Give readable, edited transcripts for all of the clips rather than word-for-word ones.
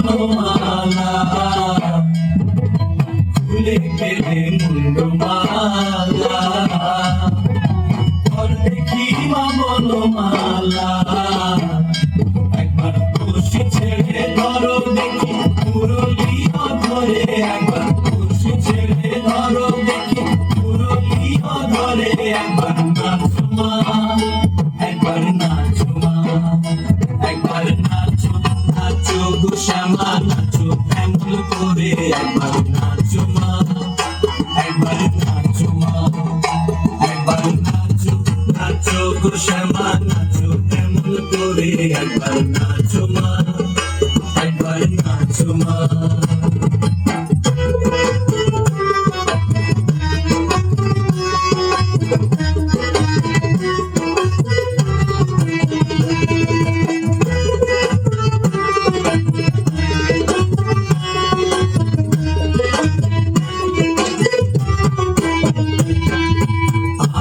বনমালা খুলে গেলে মুন্ডমালা ঘর দেখি মা বনমালা একবার খুশি ছেড়ে ধরো দেখি পুরলিয়া ধরে একবার খুশি ছেড়ে ধরো দেখি পুরলিয়া ধরে একবার নাচো মা একবার নাচো মা একবার নাচো নাচো গো শ্যামা নাচো এমন করে একবার নাচো মা একবার নাচো মা একবার নাচো নাচো গো শ্যামা নাচো এমন করে একবার নাচো মা একবার নাচো মা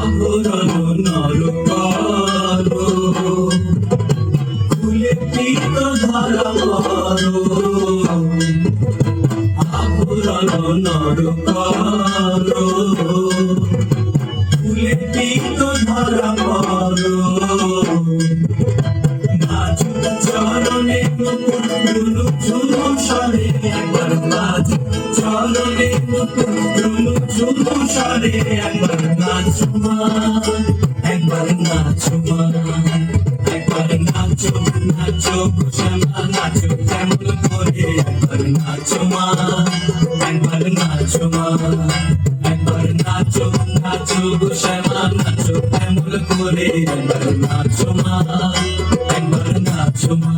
আবরণ নর করো খুলে পিত ধরা করো আবরণ নর করো খুলে পিত ধরা করো নাচু চরণে নুনু ঝুনু সরে একবার নাচু চরণে নুনু ঝুনু সরে একবার নাচো মা একবার নাচো মা একবার নাচো নাচো শ্যামা নাচো কেমন করে একবার নাচো মা একবার নাচো মা একবার নাচো নাচো শ্যামা নাচো কেমন করে একবার নাচো মা একবার নাচো মা।